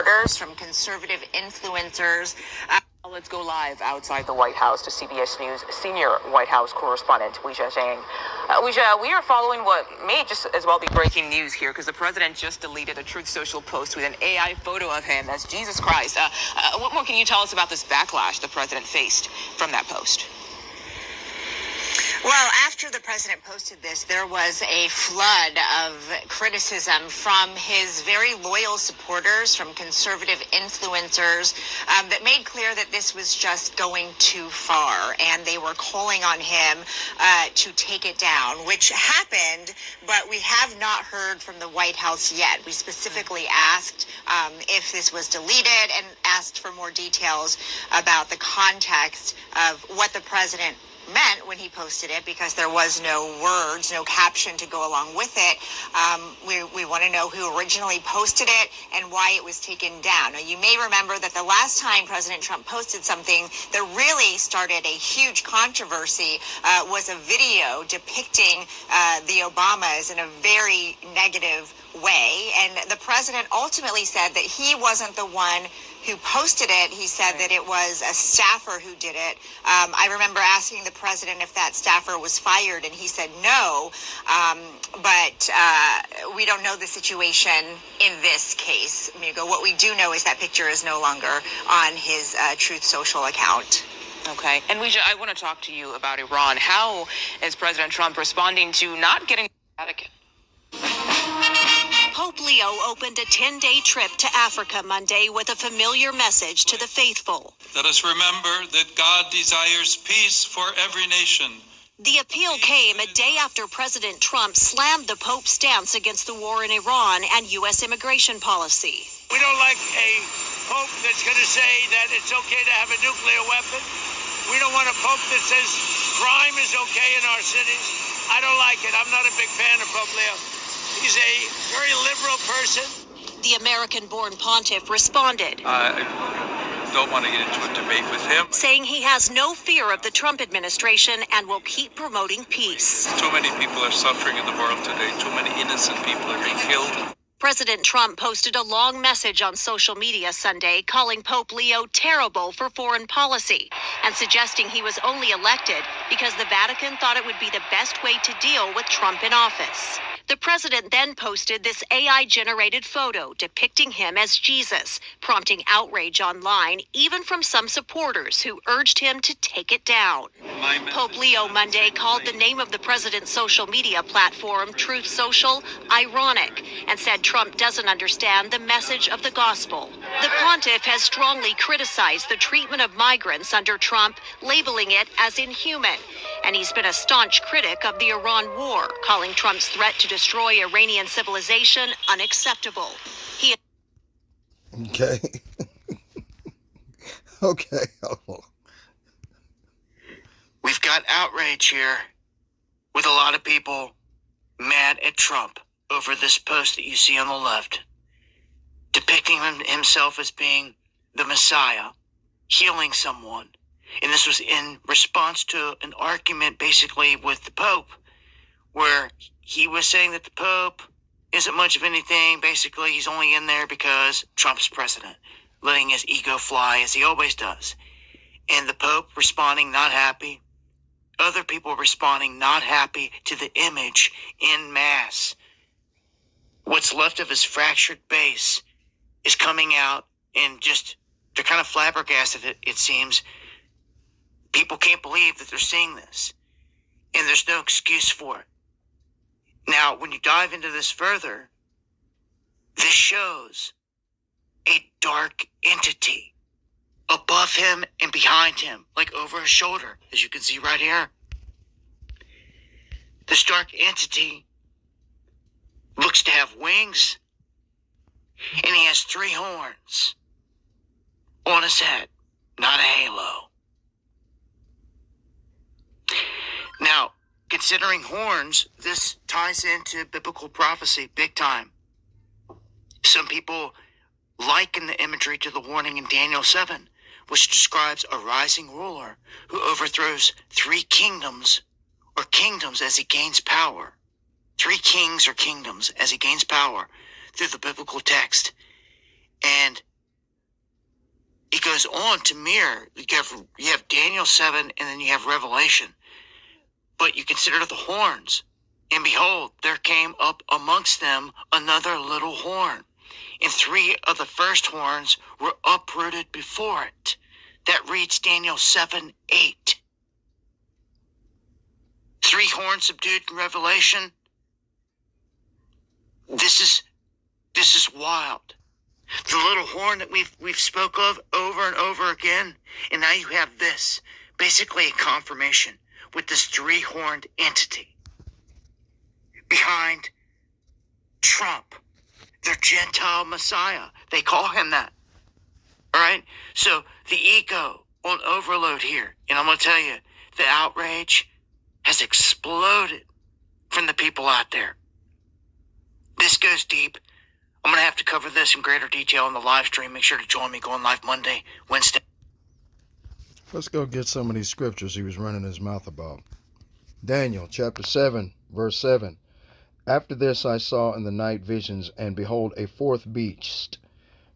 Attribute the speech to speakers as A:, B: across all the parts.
A: supporters, from conservative influencers.
B: Let's go live outside the White House to CBS News senior White House correspondent Weijia Zhang. Weijia, we are following what may just as well be breaking news here because the president just deleted a Truth Social post with an AI photo of him as Jesus Christ. What more can you tell us about this backlash the president faced from that post?
A: Well, after the president posted this, there was a flood of criticism from his very loyal supporters, from conservative influencers, that made clear that this was just going too far, and they were calling on him to take it down, which happened, but we have not heard from the White House yet. We specifically asked if this was deleted and asked for more details about the context of what the president meant when he posted it, because there was no words, no caption to go along with it. We want to know who originally posted it and why it was taken down. Now, you may remember that the last time President Trump posted something that really started a huge controversy was a video depicting the Obamas in a very negative way. And the president ultimately said that he wasn't the one who posted it. He said that it was a staffer who did it. I remember asking the president if that staffer was fired, and he said no. But we don't know the situation in this case, Mugo. What we do know is that picture is no longer on his Truth Social account.
B: Okay. And Weijia, I want to talk to you about Iran. How is President Trump responding to not getting the Vatican?
C: Pope Leo opened a 10-day trip to Africa Monday with a familiar message to the faithful.
D: Let us remember that God desires peace for every nation.
C: The appeal came a day after President Trump slammed the Pope's stance against the war in Iran and U.S. immigration policy.
E: We don't like a Pope that's going to say that it's okay to have a nuclear weapon. We don't want a Pope that says crime is okay in our cities. I don't like it. I'm not a big fan of Pope Leo. He's a very liberal person.
C: The American-born pontiff responded.
D: I don't want to get into a debate with him.
C: Saying he has no fear of the Trump administration and will keep promoting peace.
D: Too many people are suffering in the world today. Too many innocent people are being killed.
C: President Trump posted a long message on social media Sunday calling Pope Leo terrible for foreign policy and suggesting he was only elected because the Vatican thought it would be the best way to deal with Trump in office. The president then posted this AI-generated photo depicting him as Jesus, prompting outrage online, even from some supporters who urged him to take it down. Pope Leo Monday called the name of the president's social media platform, Truth Social, ironic, and said Trump doesn't understand the message of the gospel. The pontiff has strongly criticized the treatment of migrants under Trump, labeling it as inhuman. And he's been a staunch critic of the Iran war, calling Trump's threat to destroy Iranian civilization unacceptable.
F: Okay. Okay.
G: We've got outrage here with a lot of people mad at Trump over this post that you see on the left, depicting himself as being the Messiah, healing someone. And this was in response to an argument basically with the Pope, where he was saying that the Pope isn't much of anything. Basically, he's only in there because Trump's president, letting his ego fly as he always does. And the Pope responding not happy. Other people responding not happy to the image en masse. What's left of his fractured base is coming out, and just, they're kind of flabbergasted, it seems. People can't believe that they're seeing this, and there's no excuse for it. Now, when you dive into this further, this shows a dark entity above him and behind him, like over his shoulder, as you can see right here. This dark entity looks to have wings, and he has 3 horns on his head, not a halo. Now, considering horns, this ties into biblical prophecy big time. Some people liken the imagery to the warning in Daniel 7, which describes a rising ruler who overthrows 3 kingdoms or kingdoms as he gains power. 3 kings or kingdoms as he gains power through the biblical text. And goes on to mirror. You have Daniel 7, and then you have Revelation. But you consider the horns. And behold, there came up amongst them another little horn. And 3 of the first horns were uprooted before it. That reads Daniel 7:8. 3 horns subdued in Revelation. This is wild. The little horn that we've spoke of over and over again, and now you have this, basically a confirmation with this 3-horned entity behind Trump, their Gentile Messiah. They call him that. All right? So the ego on overload here, and I'm going to tell you, the outrage has exploded from the people out there. This goes deep. I'm going to have to cover this in greater detail in the live stream. Make sure to join me going live Monday, Wednesday.
F: Let's go get some of these scriptures he was running his mouth about. Daniel chapter 7, verse 7. After this I saw in the night visions, and behold, a 4th beast,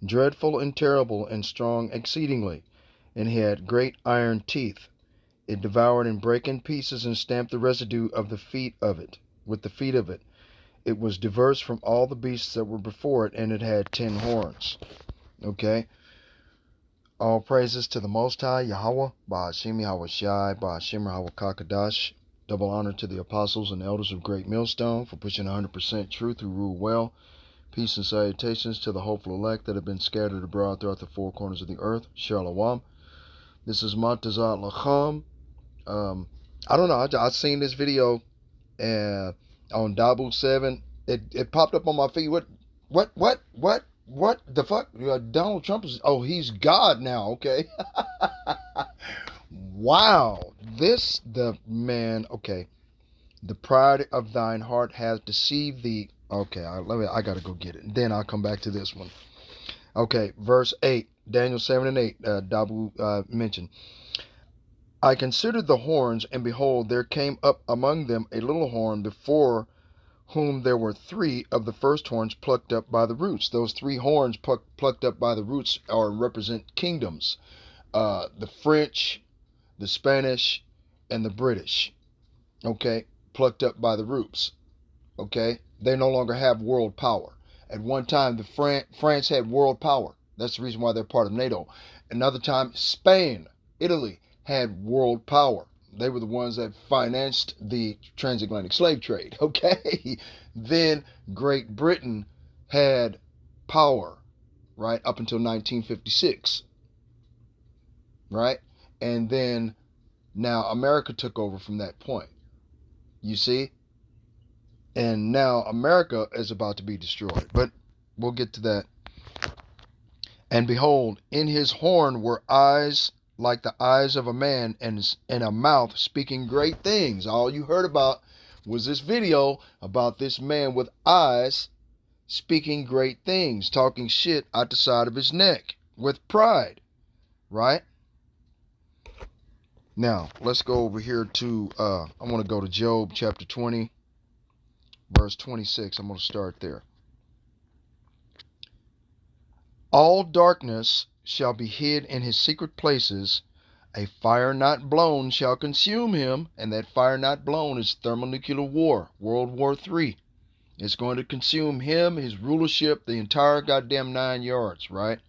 F: dreadful and terrible and strong exceedingly, and he had great iron teeth. It devoured and brake in pieces and stamped the residue of the feet of it, with the feet of it. It was diverse from all the beasts that were before it, and it had 10 horns. Okay? All praises to the Most High, Yahweh, Ba'ashim Yahweh Shai, Ba'ashim Yahweh Kakadash. Double honor to the apostles and elders of Great Millstone for pushing 100% truth who rule well. Peace and salutations to the hopeful elect that have been scattered abroad throughout the 4 corners of the earth. Shalom. This is Montazat Lacham. I don't know. I seen this video on Dabu 7. It popped up on my feed. What the fuck? Donald Trump is, he's God now. Okay. Wow. The pride of thine heart has deceived thee. Okay. I got to go get it. Then I'll come back to this one. Okay. Verse 8, Daniel 7 and 8, Dabu mentioned. I considered the horns, and behold, there came up among them a little horn, before whom there were 3 of the first horns plucked up by the roots. Those 3 horns plucked up by the roots represent kingdoms. The French, the Spanish, and the British. Okay? Plucked up by the roots. Okay? They no longer have world power. At one time, France had world power. That's the reason why they're part of NATO. Another time, Spain, Italy, had world power. They were the ones that financed the transatlantic slave trade. Okay? Then Great Britain had power, right, up until 1956. Right? And then now America took over from that point. You see? And now America is about to be destroyed. But we'll get to that. And behold, in his horn were eyes like the eyes of a man, and a mouth speaking great things. All you heard about was this video about this man with eyes speaking great things, talking shit out the side of his neck with pride. Right? Now, let's go over here to, I want to go to Job chapter 20, verse 26. I'm going to start there. All darkness shall be hid in his secret places. A fire not blown shall consume him. And that fire not blown is thermonuclear war, World War III. It's going to consume him, his rulership, the entire goddamn 9 yards, right?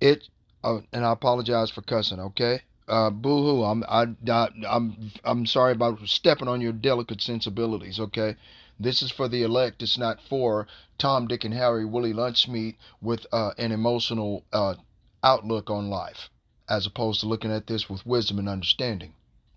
F: And I apologize for cussing, okay? Boo-hoo. I'm sorry about stepping on your delicate sensibilities, okay? This is for the elect. It's not for Tom, Dick, and Harry, Willie Lunchmeat with an emotional outlook on life, as opposed to looking at this with wisdom and understanding.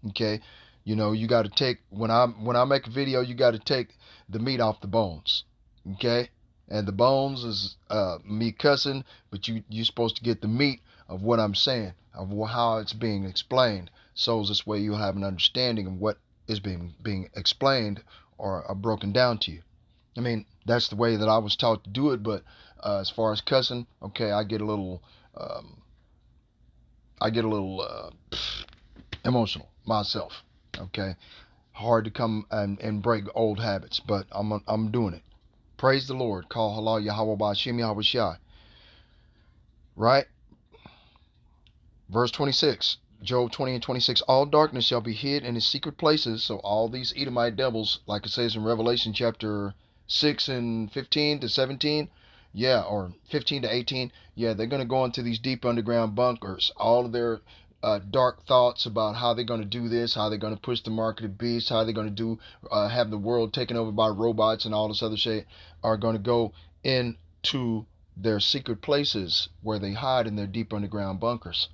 F: Okay, you know, you got to take, when I make a video, you got to take the meat off the bones. Okay, and the bones is me cussing, but you're supposed to get the meat of what I'm saying, of how it's being explained, so this way you'll have an understanding of what is being explained or broken down to you. I mean, that's the way that I was taught to do it, but as far as cussing, okay, I get a little emotional myself. Okay, hard to come and break old habits, but I'm doing it. Praise the Lord. Call halal Yahweh Ba'ashim Yahweh Shai. Right? Verse 26, Job 20 and 26, all darkness shall be hid in his secret places. So all these Edomite devils, like it says in Revelation chapter 6 and 15 to 17, yeah, or 15 to 18, yeah, they're going to go into these deep underground bunkers. All of their dark thoughts about how they're going to do this, how they're going to push the market of beasts, how they're going to have the world taken over by robots and all this other shit, are going to go into their secret places where they hide in their deep underground bunkers,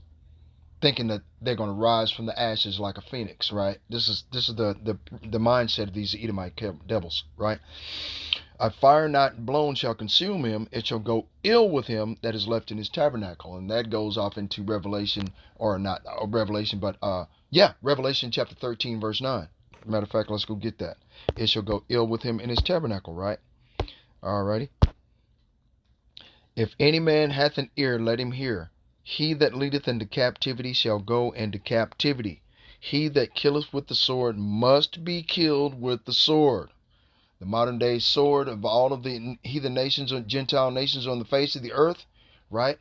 F: thinking that they're going to rise from the ashes like a phoenix, right? This is the mindset of these Edomite devils, right? A fire not blown shall consume him; it shall go ill with him that is left in his tabernacle. And that goes off into Revelation, or not Revelation, but Revelation chapter 13, verse 9. Matter of fact, let's go get that. It shall go ill with him in his tabernacle, right? Alrighty. If any man hath an ear, let him hear. He that leadeth into captivity shall go into captivity. He that killeth with the sword must be killed with the sword. The modern day sword of all of the heathen nations and Gentile nations on the face of the earth, right,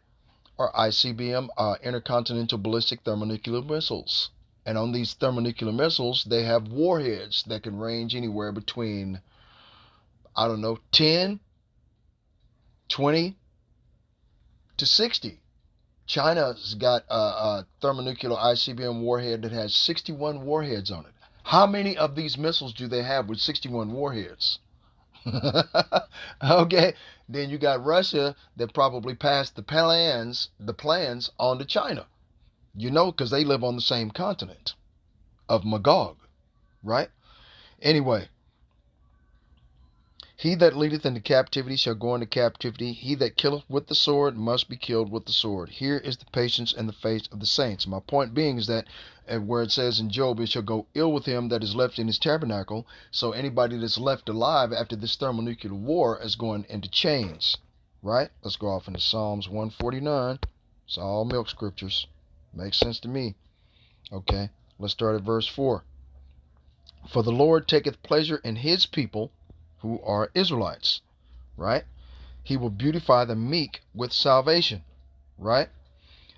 F: are ICBM, intercontinental ballistic thermonuclear missiles. And on these thermonuclear missiles, they have warheads that can range anywhere between, 10, 20 to 60. China's got a thermonuclear ICBM warhead that has 61 warheads on it. How many of these missiles do they have with 61 warheads? Okay, then you got Russia that probably passed the plans on to China. Because they live on the same continent of Magog, right? Anyway, he that leadeth into captivity shall go into captivity. He that killeth with the sword must be killed with the sword. Here is the patience and the faith of the saints. My point being is that where it says in Job, it shall go ill with him that is left in his tabernacle. So anybody that's left alive after this thermonuclear war is going into chains, right? Let's go off into Psalms 149. It's all milk scriptures. Makes sense to me. Okay, let's start at verse 4. For the Lord taketh pleasure in his people, who are Israelites, right? He will beautify the meek with salvation, right?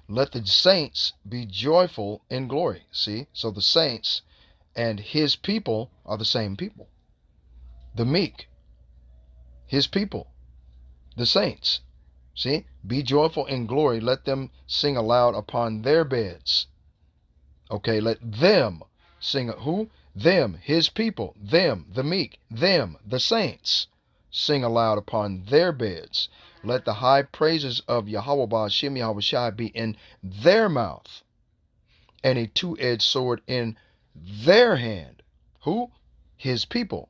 F: Let the saints be joyful in glory. See, so the saints and his people are the same people. The meek, his people, the saints. See, be joyful in glory. Let them sing aloud upon their beds. Okay, let them sing. Who? Them, his people, them, the meek, them, the saints, sing aloud upon their beds. Let the high praises of Yahweh Ba'ashem Yahweh Shai be in their mouth, and a two-edged sword in their hand. Who? His people,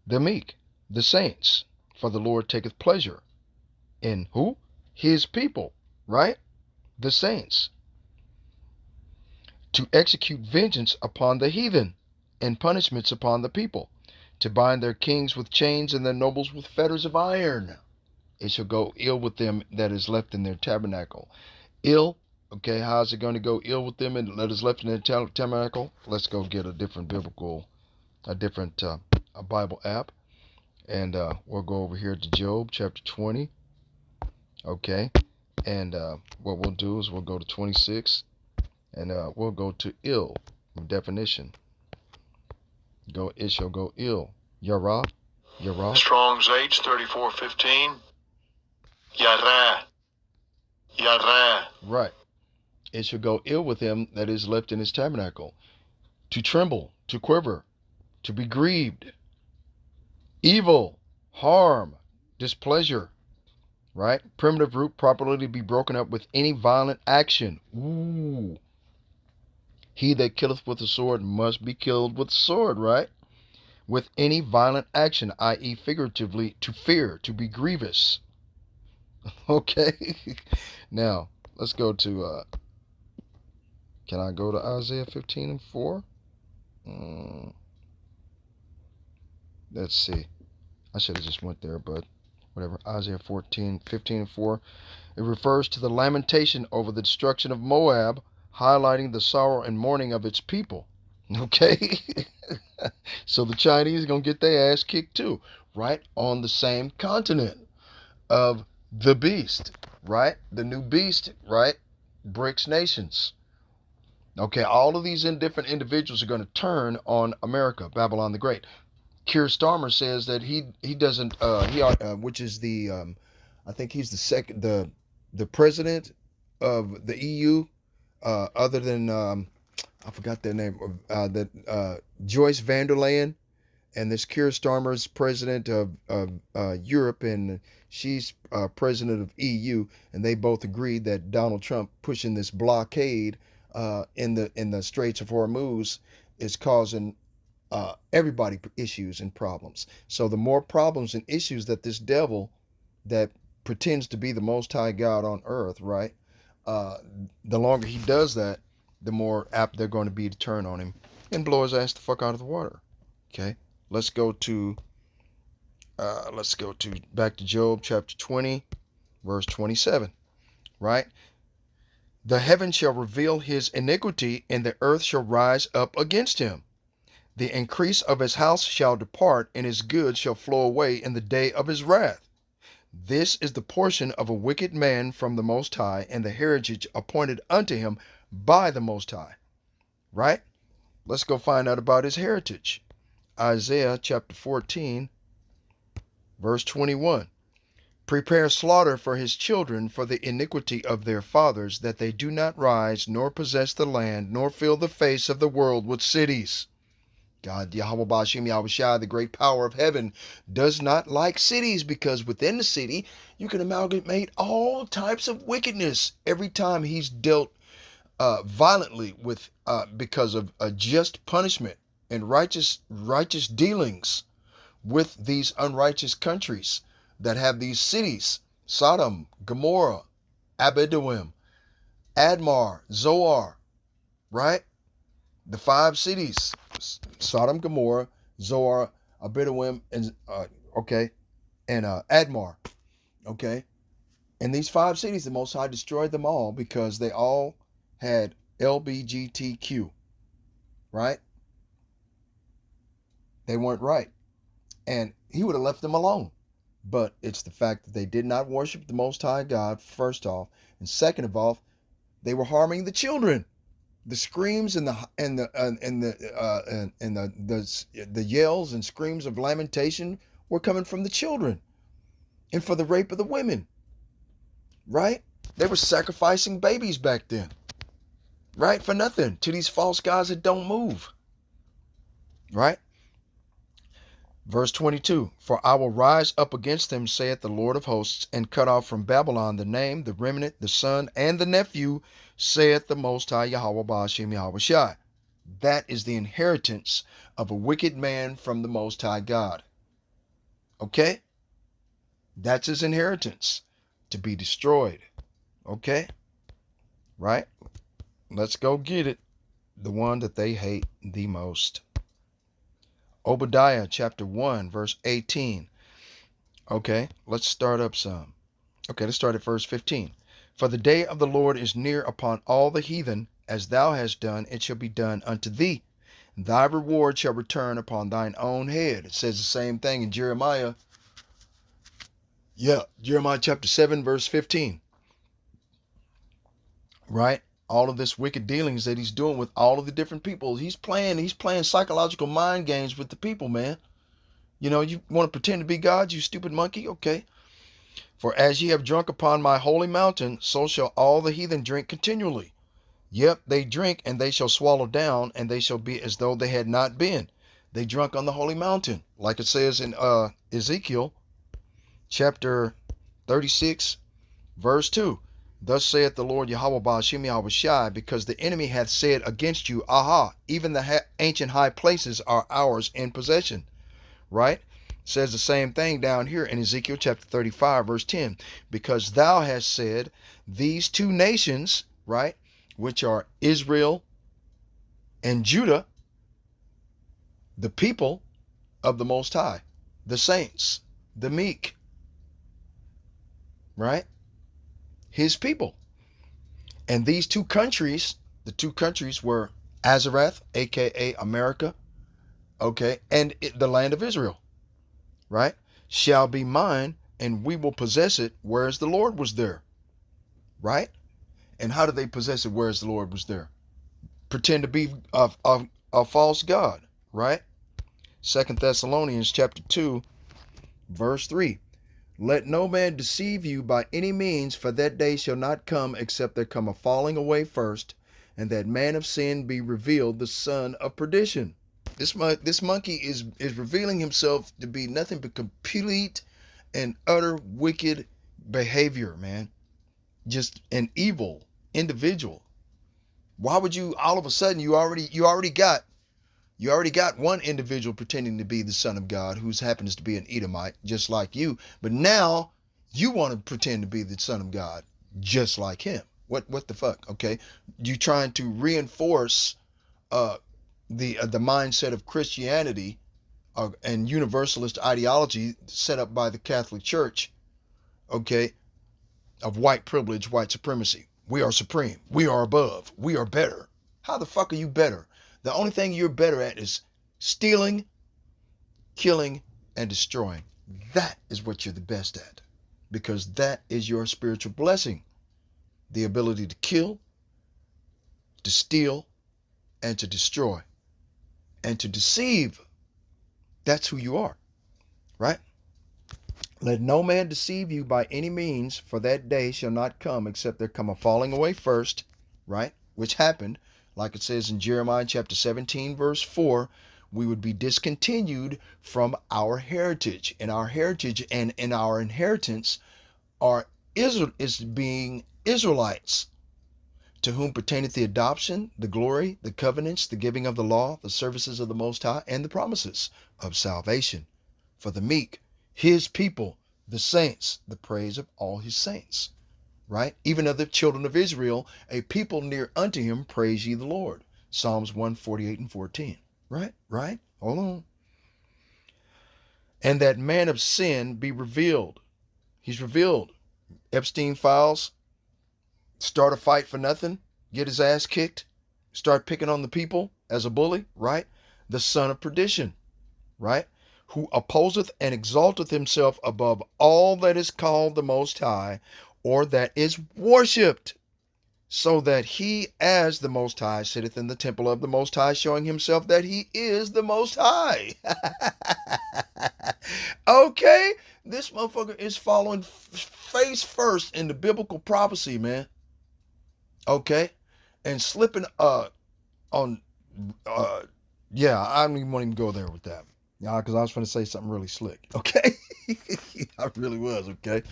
F: the meek, the saints. For the Lord taketh pleasure in who? His people, right? The saints. To execute vengeance upon the heathen, and punishments upon the people, to bind their kings with chains and their nobles with fetters of iron. It shall go ill with them that is left in their tabernacle. Ill, okay, how's it going to go ill with them and that is left in their tabernacle? Let's go get a different a Bible app, and we'll go over here to Job chapter 20, okay, and what we'll do is we'll go to 26, and we'll go to ill, definition. It shall go ill. Yara.
H: Strong's H3415. Yara.
F: Right. It shall go ill with him that is left in his tabernacle. To tremble, to quiver, to be grieved. Evil, harm, displeasure. Right? Primitive root properly to be broken up with any violent action. Ooh. He that killeth with the sword must be killed with the sword, right? With any violent action, i.e. figuratively, to fear, to be grievous. Okay? Now, let's go to, can I go to Isaiah 15 and 4? Let's see. I should have just went there, but whatever. Isaiah 15 and 4. It refers to the lamentation over the destruction of Moab, highlighting the sorrow and mourning of its people. Okay? So the Chinese are going to get their ass kicked too, right? On the same continent of the beast, right? The new beast, right? BRICS nations, Okay, all of these different individuals are going to turn on America, Babylon the Great. Keir Starmer says that he doesn't which is the I think he's the president of the EU, other than I forgot their name, Joyce van der Leyen, and this Keir Starmer's president of Europe, and she's president of EU, and they both agreed that Donald Trump pushing this blockade in the Straits of Hormuz is causing everybody issues and problems. So the more problems and issues that this devil that pretends to be the most high God on earth, right? The longer he does that, the more apt they're going to be to turn on him and blow his ass the fuck out of the water. Okay, let's go to back to Job chapter 20, verse 27. Right? The heaven shall reveal his iniquity, and the earth shall rise up against him. The increase of his house shall depart, and his goods shall flow away in the day of his wrath. This is the portion of a wicked man from the Most High, and the heritage appointed unto him by the Most High. Right? Let's go find out about his heritage. Isaiah chapter 14, verse 21. Prepare slaughter for his children for the iniquity of their fathers, that they do not rise, nor possess the land, nor fill the face of the world with cities. God, Yahweh Ba'ashem Yahushua, the great power of heaven, does not like cities, because within the city you can amalgamate all types of wickedness. Every time he's dealt violently with because of a just punishment and righteous dealings with these unrighteous countries that have these cities: Sodom, Gomorrah, Abidoim, Admar, Zoar, right? The 5 cities: Sodom, Gomorrah, Zoar, Abidoim, and Admar. Okay, and these 5 cities, the Most High destroyed them all because they all had LBGTQ, right? They weren't right, and he would have left them alone. But it's the fact that they did not worship the Most High God, first off, and second of all, they were harming the children. The screams and the yells and screams of lamentation were coming from the children, and for the rape of the women. Right? They were sacrificing babies back then, right? For nothing, to these false gods that don't move. Right? Verse 22, for I will rise up against them, saith the Lord of hosts, and cut off from Babylon the name, the remnant, the son, and the nephew, saith the Most High Yahweh Ba'ashem Yahushua. That is the inheritance of a wicked man from the Most High God. Okay? That's his inheritance, to be destroyed. Okay? Right? Let's go get it. The one that they hate the most. Obadiah chapter 1, verse 18. Okay, let's start up some. Okay, let's start at verse 15. For the day of the Lord is near upon all the heathen, as thou hast done, it shall be done unto thee. Thy reward shall return upon thine own head. It says the same thing in Jeremiah. Yeah, Jeremiah chapter 7, verse 15. Right? All of this wicked dealings that he's doing with all of the different people. He's playing psychological mind games with the people, man. You know, you want to pretend to be God, you stupid monkey? Okay. For as ye have drunk upon my holy mountain, so shall all the heathen drink continually. Yep, they drink, and they shall swallow down, and they shall be as though they had not been. They drunk on the holy mountain, like it says in Ezekiel chapter 36, verse 2. Thus saith the Lord Yahweh Ba'ashem Yahushua, because the enemy hath said against you, aha, even the ancient high places are ours in possession. Right? Says the same thing down here in Ezekiel chapter 35, verse 10. Because thou hast said, these 2 nations, right, which are Israel and Judah, the people of the Most High, the saints, the meek, right? His people. And these 2 countries, the 2 countries were Azareth, aka America, okay, and the land of Israel, right, shall be mine, and we will possess it, whereas the Lord was there. Right? And how did they possess it, whereas the Lord was there? pretend to be a false god, right? 2 Thessalonians chapter 2, verse 3. Let no man deceive you by any means, for that day shall not come except there come a falling away first, and that man of sin be revealed, the son of perdition. This monkey is revealing himself to be nothing but complete and utter wicked behavior, man. Just an evil individual. Why would you all of a sudden you already got one individual pretending to be the son of God who happens to be an Edomite just like you, but now you want to pretend to be the son of God just like him. What the fuck? Okay, you trying to reinforce the mindset of Christianity and universalist ideology set up by the Catholic Church, okay, of white privilege, white supremacy. We are supreme. We are above. We are better. How the fuck are you better? The only thing you're better at is stealing, killing, and destroying. That is what you're the best at, because that is your spiritual blessing. The ability to kill, to steal, and to destroy, and to deceive. That's who you are, right? Let no man deceive you by any means, for that day shall not come except there come a falling away first, right? Which happened, like it says in Jeremiah chapter 17, verse 4, we would be discontinued from our heritage. And our heritage and in our inheritance is being Israelites, to whom pertaineth the adoption, the glory, the covenants, the giving of the law, the services of the Most High, and the promises of salvation for the meek, his people, the saints, the praise of all his saints, right? Even of the children of Israel, a people near unto him, praise ye the Lord. Psalms 148 and 14, right? Hold on. And that man of sin be revealed. He's revealed. Epstein files, start a fight for nothing, get his ass kicked, start picking on the people as a bully, right? The son of perdition, right? Who opposeth and exalteth himself above all that is called the Most High, or that is worshipped, so that he as the Most High sitteth in the temple of the Most High, showing himself that he is the Most High. Okay, this motherfucker is following face first in the biblical prophecy, man. Okay, and slipping yeah, I don't even want to go there with that. Yeah, because I was going to say something really slick. Okay, I really was. Okay.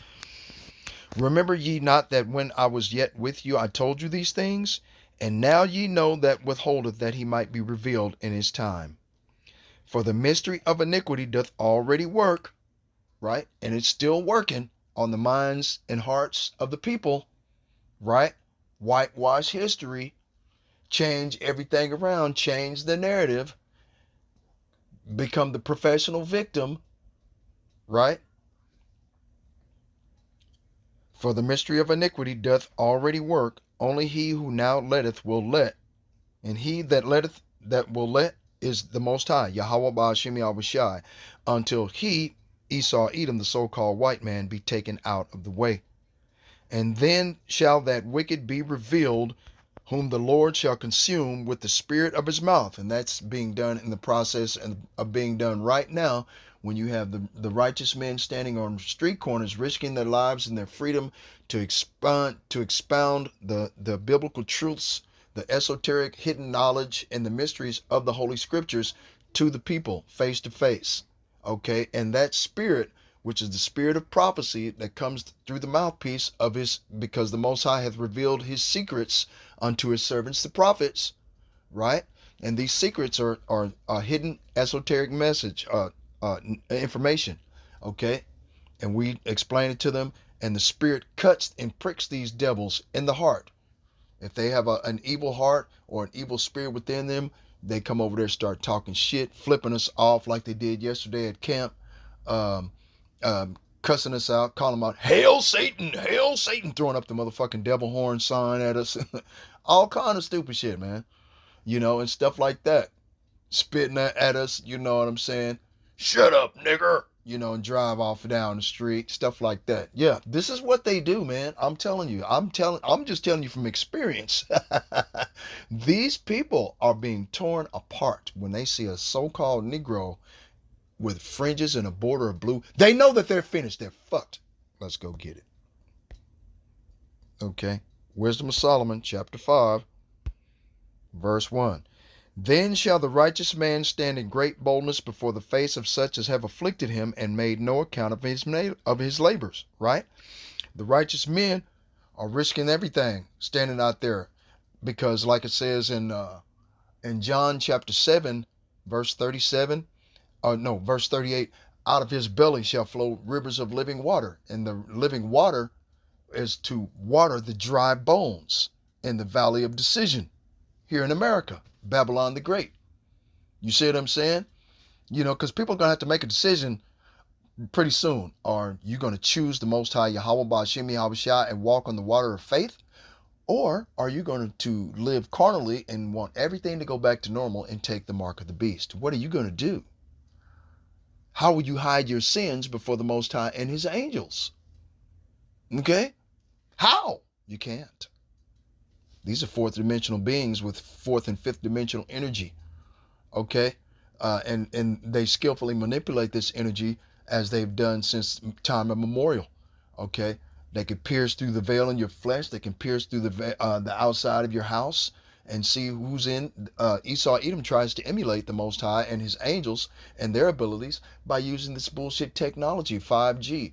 F: Remember ye not that when I was yet with you, I told you these things? And now ye know that withholdeth that he might be revealed in his time. For the mystery of iniquity doth already work, right? And it's still working on the minds and hearts of the people, right? Whitewash history, change everything around, change the narrative, become the professional victim, right? For the mystery of iniquity doth already work, only he who now letteth will let, and he that letteth that will let is the Most High, Yahweh Ba'ashim Yahushai, until he, Esau Edom, the so-called white man, be taken out of the way. And then shall that wicked be revealed, whom the Lord shall consume with the spirit of his mouth. And that's being done in the process of being done right now, when you have the righteous men standing on street corners, risking their lives and their freedom to expound the biblical truths, the esoteric hidden knowledge, and the mysteries of the Holy Scriptures to the people face to face. Okay, and that spirit, which is the spirit of prophecy that comes through the mouthpiece of his, because the Most High hath revealed his secrets unto his servants, the prophets, right? And these secrets are hidden esoteric message, information, okay? And we explain it to them, and the spirit cuts and pricks these devils in the heart. If they have an evil heart or an evil spirit within them, they come over there, start talking shit, flipping us off like they did yesterday at camp, cussing us out, calling them out, hail Satan, throwing up the motherfucking devil horn sign at us, all kind of stupid shit, man, and stuff like that, spitting at us, you know what I'm saying? Shut up, nigger, and drive off down the street, stuff like that. Yeah, this is what they do, man. I'm telling you. I'm just telling you from experience. These people are being torn apart when they see a so-called Negro with fringes and a border of blue. They know that they're finished. They're fucked. Let's go get it. Okay. Wisdom of Solomon, chapter 5, verse 1. Then shall the righteous man stand in great boldness before the face of such as have afflicted him and made no account of his labors, right? The righteous men are risking everything standing out there because, like it says in John chapter 7, verse 37, verse 38, out of his belly shall flow rivers of living water. And the living water is to water the dry bones in the valley of decision here in America. Babylon the Great. You see what I'm saying? Because people are going to have to make a decision pretty soon. Are you going to choose the Most High Yahweh Ba'Shem Yahushua and walk on the water of faith? Or are you going to live carnally and want everything to go back to normal and take the mark of the beast? What are you going to do? How will you hide your sins before the Most High and his angels? Okay? How? You can't. These are fourth dimensional beings with fourth and fifth dimensional energy. Okay? And they skillfully manipulate this energy as they've done since time immemorial. Okay? They can pierce through the veil in your flesh. They can pierce through the outside of your house and see who's in. Esau Edom tries to emulate the Most High and his angels and their abilities by using this bullshit technology, 5G.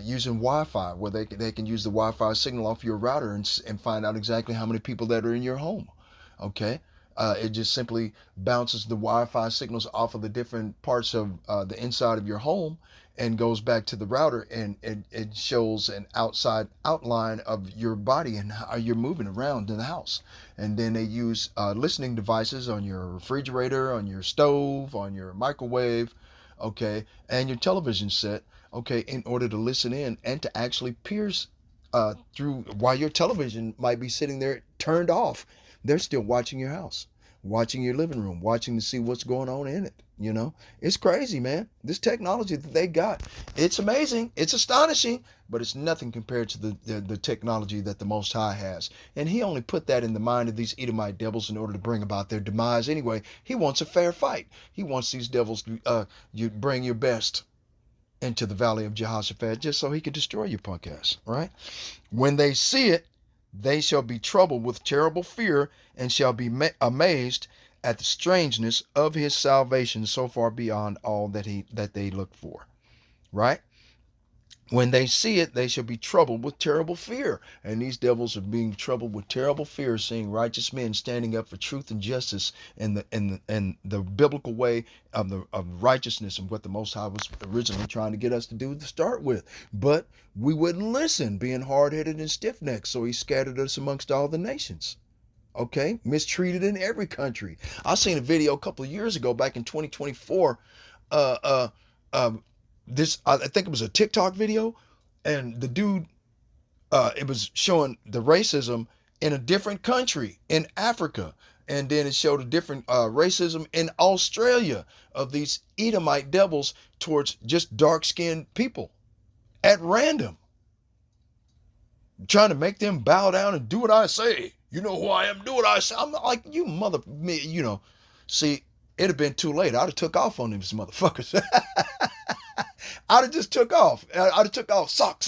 F: Using Wi-Fi, where they can use the Wi-Fi signal off your router and find out exactly how many people that are in your home. Okay, it just simply bounces the Wi-Fi signals off of the different parts of the inside of your home and goes back to the router, and it shows an outside outline of your body and how you're moving around in the house. And then they use listening devices on your refrigerator, on your stove, on your microwave, okay, and your television set. Okay, in order to listen in and to actually pierce through while your television might be sitting there turned off. They're still watching your house, watching your living room, watching to see what's going on in it. It's crazy, man. This technology that they got, it's amazing. It's astonishing, but it's nothing compared to the technology that the Most High has. And he only put that in the mind of these Edomite devils in order to bring about their demise anyway. He wants a fair fight. He wants these devils to you bring your best into the valley of Jehoshaphat just so he could destroy your punk ass, right? When they see it, they shall be troubled with terrible fear and shall be amazed at the strangeness of his salvation so far beyond all that they look for, right? When they see it, they shall be troubled with terrible fear. And these devils are being troubled with terrible fear, seeing righteous men standing up for truth and justice and the biblical way of righteousness and what the Most High was originally trying to get us to do to start with. But we wouldn't listen, being hard-headed and stiff-necked, so he scattered us amongst all the nations. Okay? Mistreated in every country. I seen a video a couple of years ago, back in 2024, I think it was a TikTok video, and the dude, it was showing the racism in a different country in Africa, and then it showed a different racism in Australia of these Edomite devils towards just dark-skinned people at random, trying to make them bow down and do what I say. You know who I am, do what I say. I'm like, you mother, see, it'd have been too late. I'd have took off on these motherfuckers. I'd have just took off. I'd have took off, sock.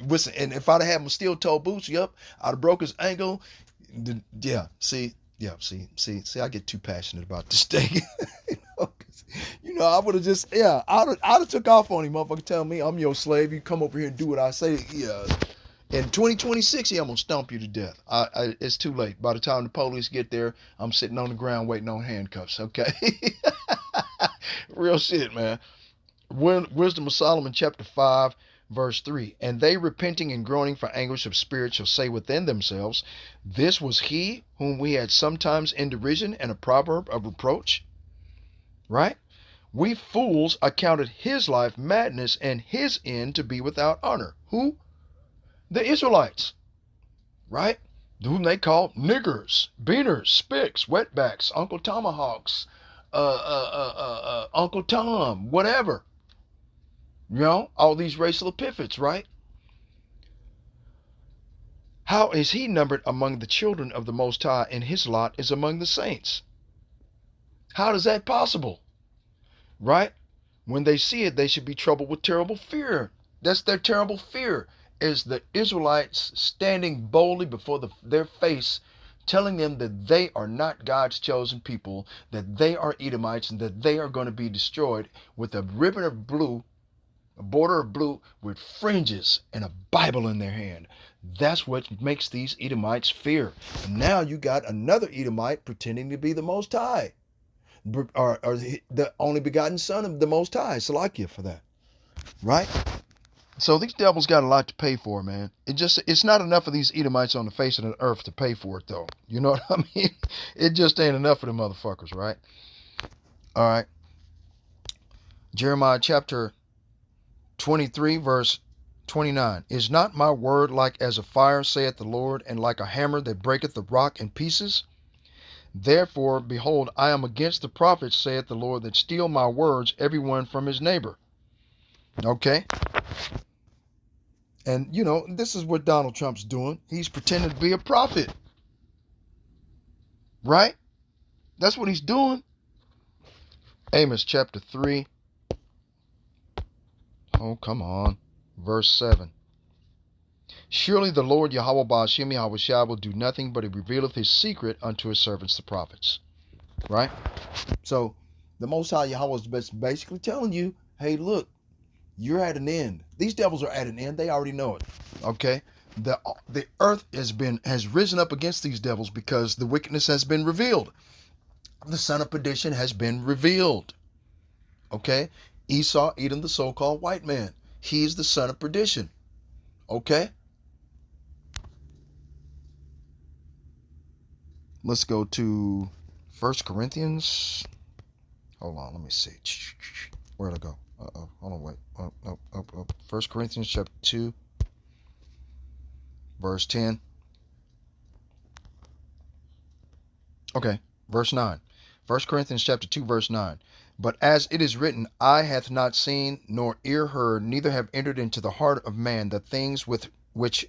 F: Listen, and if I'd have had my steel-toe boots, I'd have broke his ankle. See, I get too passionate about this thing. I would have just, I'd have took off on him, motherfucker, telling me I'm your slave. You come over here and do what I say. Yeah. In 2026, I'm gonna stomp you to death. It's too late. By the time the police get there, I'm sitting on the ground waiting on handcuffs. Okay. Real shit, man. Wisdom of Solomon, chapter 5, verse 3. And they, repenting and groaning for anguish of spirit, shall say within themselves, this was he whom we had sometimes in derision and a proverb of reproach. Right? We fools accounted his life madness and his end to be without honor. Who? The Israelites. Right? Whom they call niggers, beaners, spicks, wetbacks, Uncle Tomahawks, Uncle Tom, whatever. You know, all these racial epithets, right? How is he numbered among the children of the Most High, and his lot is among the saints? How is that possible? Right? When they see it, they should be troubled with terrible fear. That's their terrible fear, is the Israelites standing boldly before their face, telling them that they are not God's chosen people, that they are Edomites, and that they are going to be destroyed, with a ribbon of blue, a border of blue with fringes and a Bible in their hand. That's what makes these Edomites fear. And now you got another Edomite pretending to be the Most High, or the only begotten Son of the Most High. Salakia for that, right? So these devils got a lot to pay for, man. It's not enough of these Edomites on the face of the earth to pay for it, though. You know what I mean? It just ain't enough of them motherfuckers, right? All right. Jeremiah chapter 23, verse 29. Is not my word like as a fire, saith the Lord, and like a hammer that breaketh the rock in pieces? Therefore, behold, I am against the prophets, saith the Lord, that steal my words, every one from his neighbor. Okay? And, you know, this is what Donald Trump's doing. He's pretending to be a prophet. Right? That's what he's doing. Amos chapter 3. Oh, come on. Verse 7. Surely the Lord Yahweh Ba'ashem Yahweh Shai will do nothing, but he revealeth his secret unto his servants the prophets. Right? So, the Most High Yahweh is basically telling you, hey, look, you're at an end. These devils are at an end. They already know it. Okay? The earth has risen up against these devils because the wickedness has been revealed. The son of perdition has been revealed. Okay? Esau, Edom, the so-called white man. He is the son of perdition. Okay? Let's go to 1 Corinthians. Hold on, let me see. Where'd I go? Uh-oh, hold on, wait. Up. 1 Corinthians chapter 2, verse 10. Okay, verse 9. 1 Corinthians chapter 2, verse 9. But as it is written, eye hath not seen, nor ear heard, neither have entered into the heart of man the things with which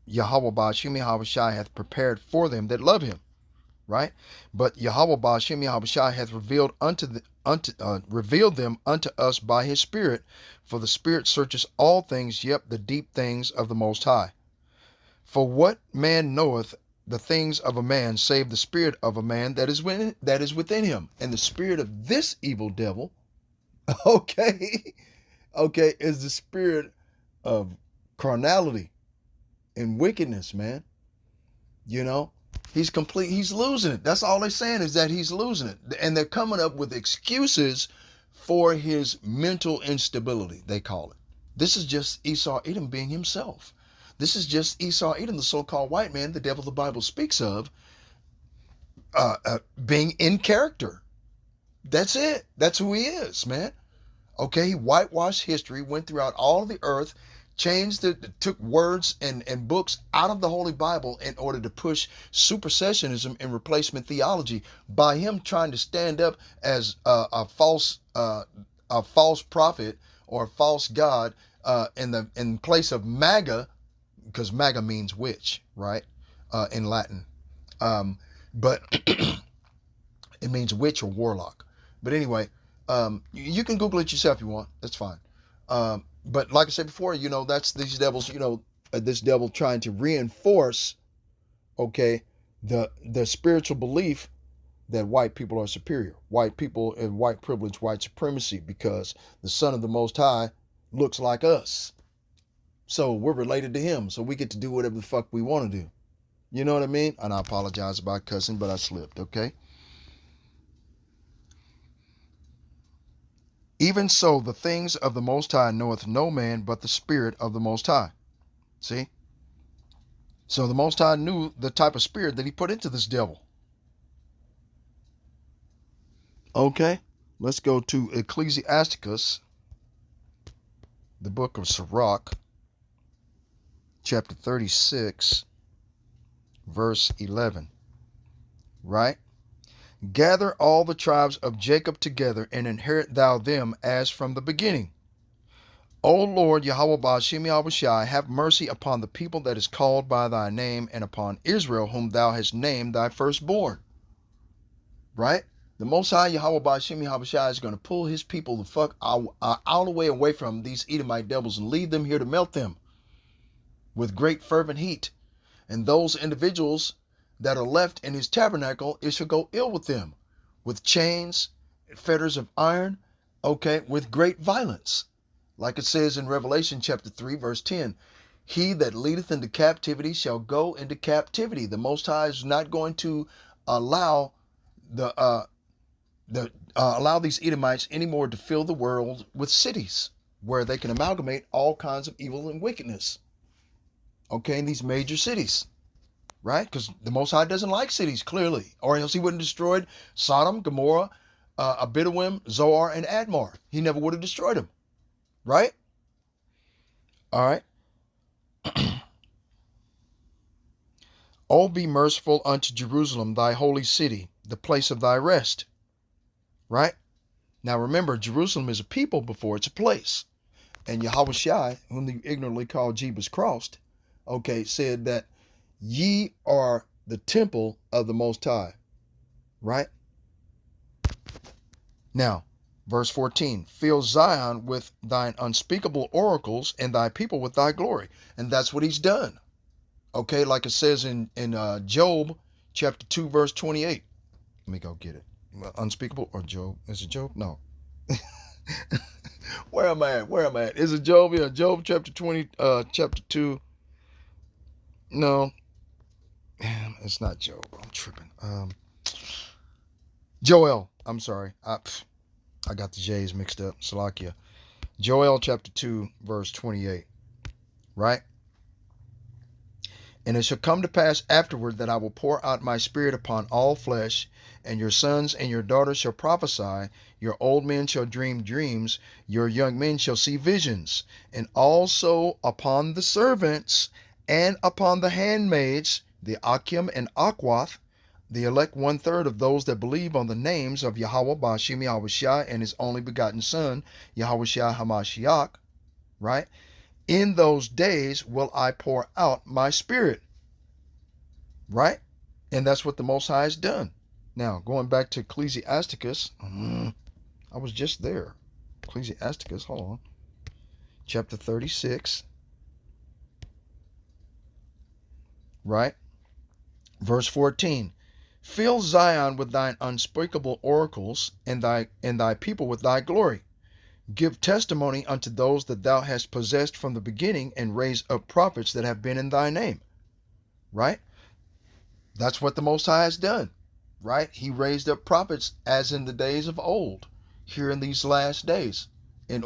F: Yahweh Ba'ashem Yahweh Shai hath prepared for them that love him. Right? But Yahweh Ba'ashem Yahweh Shai hath revealed them unto us by his Spirit, for the Spirit searches all things, yet the deep things of the Most High. For what man knoweth the things of a man, save the spirit of a man that is within him? And the spirit of this evil devil, okay, is the spirit of carnality and wickedness, man. You know, he's losing it. That's all they're saying, is that he's losing it. And they're coming up with excuses for his mental instability, they call it. This is just Esau Edom being himself. This is just Esau Edom, the so-called white man, the devil the Bible speaks of, being in character. That's it. That's who he is, man. Okay, he whitewashed history, went throughout all of the earth, took words and books out of the Holy Bible in order to push supersessionism and replacement theology by him trying to stand up as a false prophet or a false god in place of MAGA, because MAGA means witch, right? In Latin. But it means witch or warlock. But anyway, you can Google it yourself if you want. That's fine. But like I said before, you know, that's these devils, you know, this devil trying to reinforce, okay, the spiritual belief that white people are superior. White people and white privilege, white supremacy, because the Son of the Most High looks like us. So we're related to him. So we get to do whatever the fuck we want to do. You know what I mean? And I apologize about cussing, but I slipped, okay? Even so, the things of the Most High knoweth no man but the Spirit of the Most High. See? So the Most High knew the type of spirit that he put into this devil. Okay? Let's go to Ecclesiasticus, the book of Sirach, chapter 36, verse 11. Right? Gather all the tribes of Jacob together, and inherit thou them as from the beginning. O Lord Yahweh Ba'ashem Yahushai, have mercy upon the people that is called by thy name, and upon Israel, whom thou hast named thy firstborn. Right? The Most High Yahweh Ba'ashem Yahushai is going to pull his people the fuck out of the way away from these Edomite devils and leave them here to melt them with great fervent heat. And those individuals that are left in his tabernacle, it shall go ill with them, with chains, fetters of iron, okay, with great violence. Like it says in Revelation chapter 3, verse 10, he that leadeth into captivity shall go into captivity. The Most High is not going to allow allow these Edomites anymore to fill the world with cities where they can amalgamate all kinds of evil and wickedness. Okay, in these major cities, right? Because the Most High doesn't like cities, clearly, or else he wouldn't have destroyed Sodom, Gomorrah, Abidoim, Zoar, and Admar. He never would have destroyed them. Right? All right. Oh, be merciful unto Jerusalem, thy holy city, the place of thy rest. Right? Now remember, Jerusalem is a people before it's a place. And Yahushai, whom you ignorantly call Jebus crossed, okay, said that ye are the temple of the Most High. Right? Now, verse 14, fill Zion with thine unspeakable oracles, and thy people with thy glory. And that's what he's done. Okay, like it says in Job chapter 2, verse 28. Let me go get it. Unspeakable or Job? Is it Job? No. Where am I at? Is it Job? Yeah, Job chapter 20, chapter 2. No. It's not Job. I'm tripping. Joel. I'm sorry. I got the J's mixed up. Salakia. Joel chapter 2, verse 28. Right? And it shall come to pass afterward that I will pour out my spirit upon all flesh, and your sons and your daughters shall prophesy, your old men shall dream dreams, your young men shall see visions, and also upon the servants and upon the handmaids, the Akim and Akwath, the elect 1/3 of those that believe on the names of Yahweh Ba'ashem Yahushai and his only begotten Son, Yahushai HaMashiach, right? In those days will I pour out my spirit, right? And that's what the Most High has done. Now, going back to Ecclesiasticus, I was just there. Ecclesiasticus, hold on. Chapter 36, right? Verse 14. Fill Zion with thine unspeakable oracles, and thy people with thy glory. Give testimony unto those that thou hast possessed from the beginning, and raise up prophets that have been in thy name. Right? That's what the Most High has done. Right? He raised up prophets as in the days of old, here in these last days, and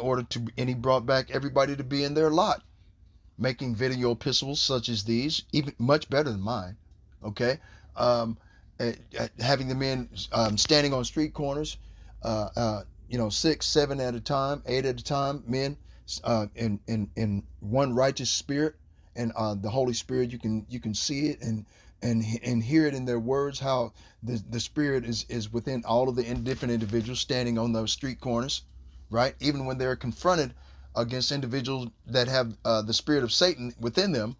F: he brought back everybody to be in their lot, making video epistles such as these, even much better than mine. Okay? Having the men standing on street corners, 6, 7 at a time, 8 at a time, men in one righteous spirit, and the Holy Spirit, you can see it and hear it in their words, how the Spirit is within all of the different individuals standing on those street corners, right? Even when they're confronted against individuals that have the spirit of Satan within them,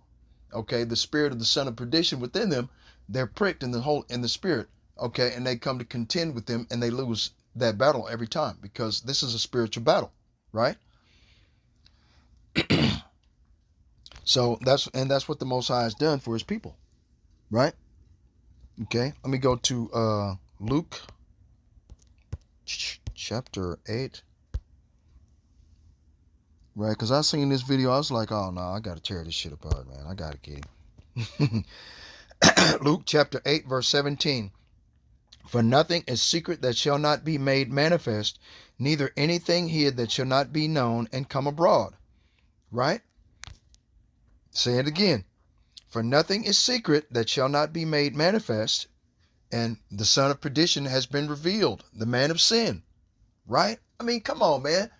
F: okay, the spirit of the son of perdition within them, they're pricked in the spirit, okay, and they come to contend with them, and they lose that battle every time, because this is a spiritual battle, right? So that's what the Most High has done for his people, right? Okay, let me go to Luke chapter 8, right? Because I seen this video, I was like, oh no, I gotta tear this shit apart, man. I gotta get it. Luke chapter 8, verse 17. For nothing is secret that shall not be made manifest, neither anything hid that shall not be known and come abroad. Right? Say it again. For nothing is secret that shall not be made manifest, and the son of perdition has been revealed, the man of sin. Right? I mean, come on, man.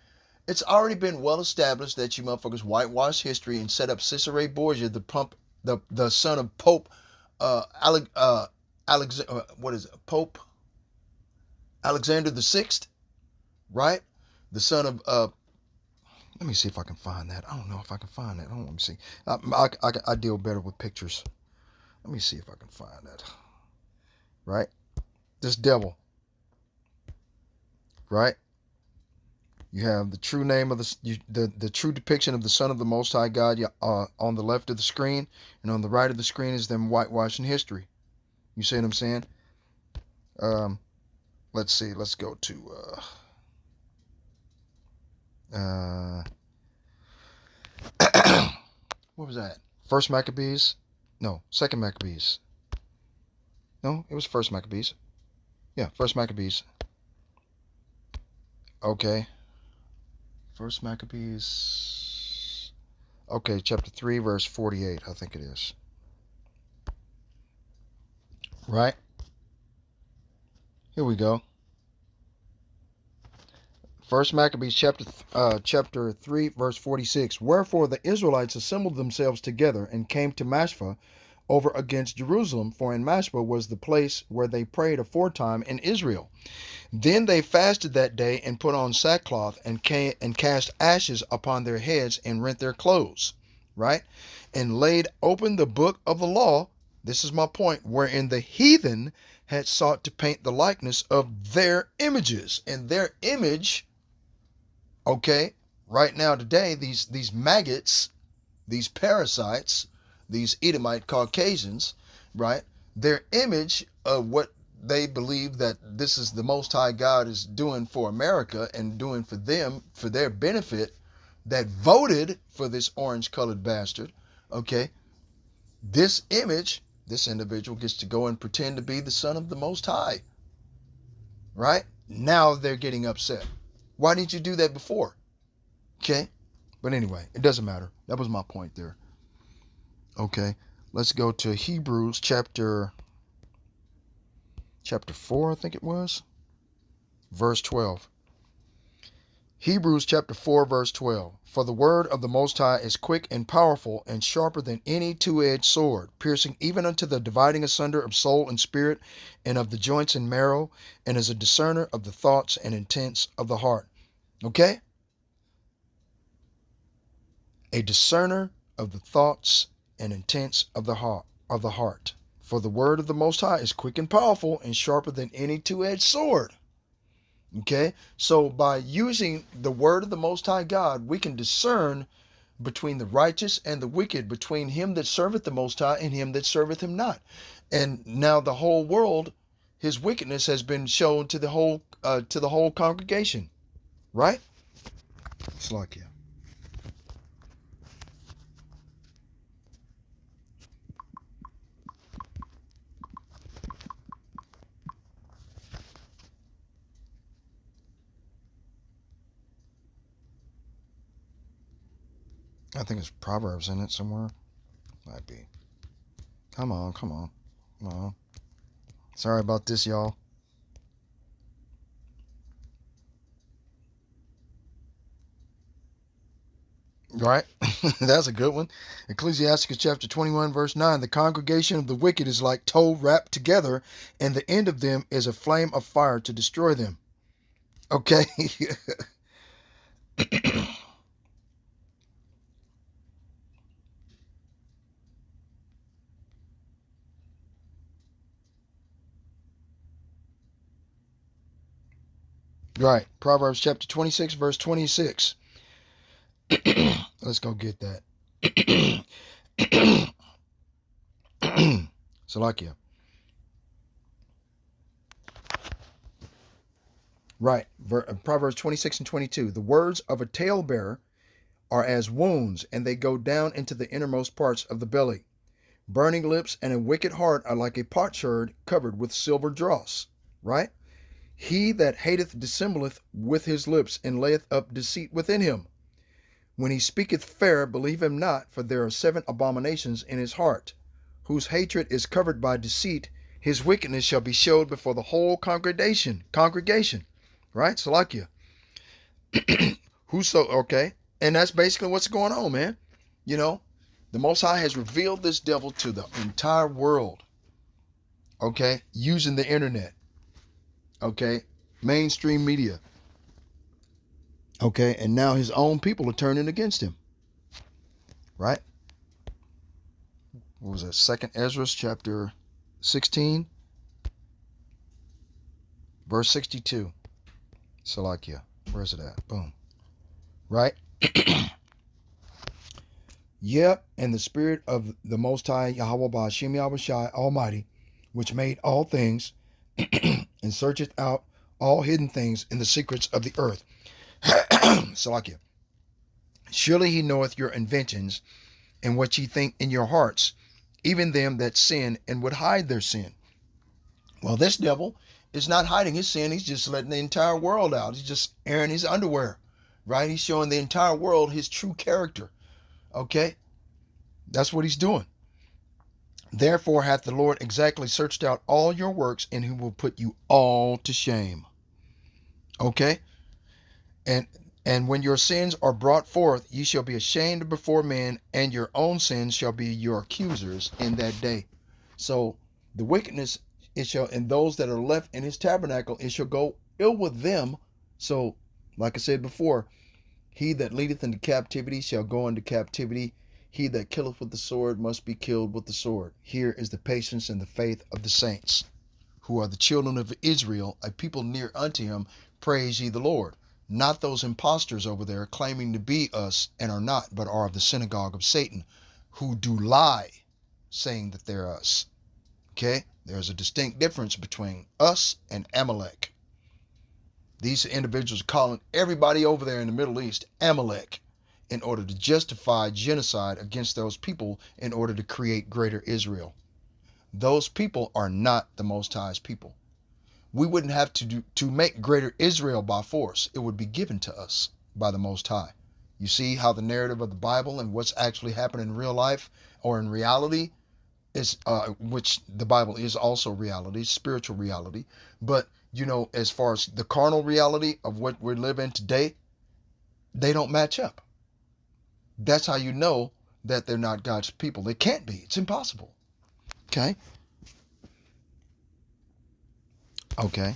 F: It's already been well established that you motherfuckers whitewash history and set up Cesare Borgia, the son of Pope Pope Alexander the Sixth, right? The son of let me see if I can find that. I don't know if I can find that. Hold on, let me see. I deal better with pictures. Let me see if I can find that. Right? This devil. Right? You have the true name of the true depiction of the Son of the Most High God on the left of the screen, and on the right of the screen is them whitewashing history. You see what I'm saying? Let's see. Let's go to what was that? First Maccabees? No, Second Maccabees. No, it was First Maccabees. Yeah, First Maccabees. Okay. First Maccabees. Okay, chapter 3, verse 48, I think it is. Right? Here we go. First Maccabees chapter 3, verse 46. Wherefore the Israelites assembled themselves together and came to Mashpah over against Jerusalem, for in Mashpah was the place where they prayed aforetime in Israel. Then they fasted that day and put on sackcloth and cast ashes upon their heads and rent their clothes, right? And laid open the book of the law, this is my point, wherein the heathen had sought to paint the likeness of their images. And their image, okay, right now today, these maggots, these parasites, these Edomite Caucasians, right? Their image of what they believe that this is the Most High God is doing for America and doing for them, for their benefit, that voted for this orange-colored bastard, okay? This image, this individual gets to go and pretend to be the son of the Most High, right? Now they're getting upset. Why didn't you do that before? Okay? But anyway, it doesn't matter. That was my point there. Okay, let's go to Hebrews chapter 4, I think it was, verse 12. Hebrews chapter 4, verse 12. For the word of the Most High is quick and powerful and sharper than any two-edged sword, piercing even unto the dividing asunder of soul and spirit and of the joints and marrow, and is a discerner of the thoughts and intents of the heart. Okay? A discerner of the thoughts and intents of the heart. For the word of the Most High is quick and powerful and sharper than any two-edged sword. Okay? So by using the word of the Most High God, we can discern between the righteous and the wicked, between him that serveth the Most High and him that serveth him not. And now the whole world, his wickedness has been shown to the whole congregation. Right? It's like, yeah. I think it's Proverbs in it somewhere. Might be. Come on. Sorry about this, y'all. Right? That's a good one. Ecclesiasticus chapter 21, verse 9. The congregation of the wicked is like tow wrapped together, and the end of them is a flame of fire to destroy them. Okay? Right. Proverbs chapter 26, verse 26. Let's go get that. Salakia. Right. Proverbs 26 and 22. The words of a talebearer are as wounds, and they go down into the innermost parts of the belly. Burning lips and a wicked heart are like a potsherd covered with silver dross. Right? He that hateth dissembleth with his lips, and layeth up deceit within him. When he speaketh fair, believe him not, for there are 7 abominations in his heart. Whose hatred is covered by deceit, his wickedness shall be showed before the whole congregation. Right? Salakia. Okay. And that's basically what's going on, man. You know, the Most High has revealed this devil to the entire world. Okay? Using the internet. Okay? mainstream media. Okay, and now his own people are turning against him. Right? What was that? 2nd Ezra chapter 16, verse 62. Salakia. Where's it at? Boom. Right? Yep, and the Spirit of the Most High, Yahweh Ba'ashem Yahushai Almighty, which made all things, and searcheth out all hidden things in the secrets of the earth. Salakia. Surely he knoweth your inventions, and what ye think in your hearts, even them that sin and would hide their sin. Well, this devil is not hiding his sin. He's just letting the entire world out. He's just airing his underwear, right? He's showing the entire world his true character. Okay? That's what he's doing. Therefore hath the Lord exactly searched out all your works, and he will put you all to shame. Okay? And when your sins are brought forth, ye shall be ashamed before men, and your own sins shall be your accusers in that day. So the wickedness, it shall, and those that are left in his tabernacle, it shall go ill with them. So, like I said before, he that leadeth into captivity shall go into captivity. He that killeth with the sword must be killed with the sword. Here is the patience and the faith of the saints, who are the children of Israel, a people near unto him. Praise ye the Lord. Not those impostors over there claiming to be us and are not, but are of the synagogue of Satan, who do lie, saying that they're us. Okay? There's a distinct difference between us and Amalek. These individuals are calling everybody over there in the Middle East Amalek in order to justify genocide against those people in order to create greater Israel. Those people are not the Most High's people. We wouldn't have to make greater Israel by force. It would be given to us by the Most High. You see how the narrative of the Bible and what's actually happening in real life or in reality is, which the Bible is also reality, spiritual reality. But, you know, as far as the carnal reality of what we live in today, they don't match up. That's how you know that they're not God's people. They can't be. It's impossible. Okay? Okay.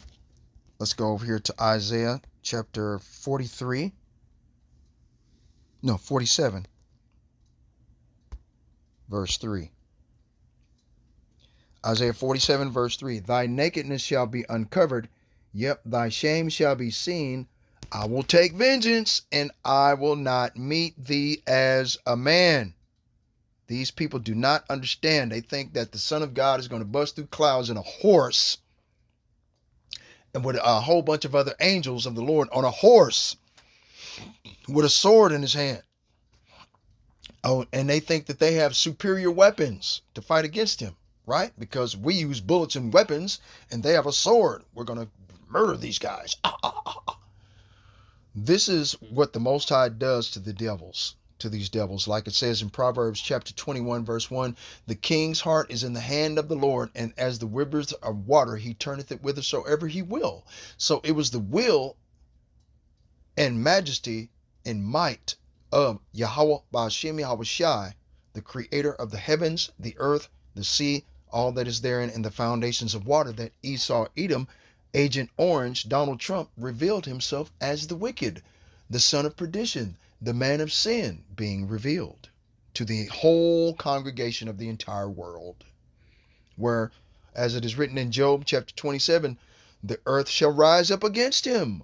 F: Let's go over here to Isaiah chapter 47. Verse 3. Isaiah 47 verse 3. Thy nakedness shall be uncovered, yep, thy shame shall be seen. I will take vengeance, and I will not meet thee as a man. These people do not understand. They think that the Son of God is going to bust through clouds in a horse, and with a whole bunch of other angels of the Lord on a horse with a sword in his hand. Oh, and they think that they have superior weapons to fight against him, right? Because we use bullets and weapons, and they have a sword. We're going to murder these guys. This is what the Most High does to the devils, to these devils. Like it says in Proverbs chapter 21, verse 1, the king's heart is in the hand of the Lord, and as the rivers of water, he turneth it whithersoever he will. So it was the will and majesty and might of Yahweh Ba'ashem Yahushai, the creator of the heavens, the earth, the sea, all that is therein, and the foundations of water, that Esau Edom, Agent Orange, Donald Trump, revealed himself as the wicked, the son of perdition, the man of sin, being revealed to the whole congregation of the entire world. Where, as it is written in Job chapter 27, the earth shall rise up against him.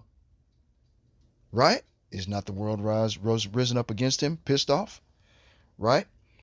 F: Right? Is not the world risen up against him, pissed off? Right?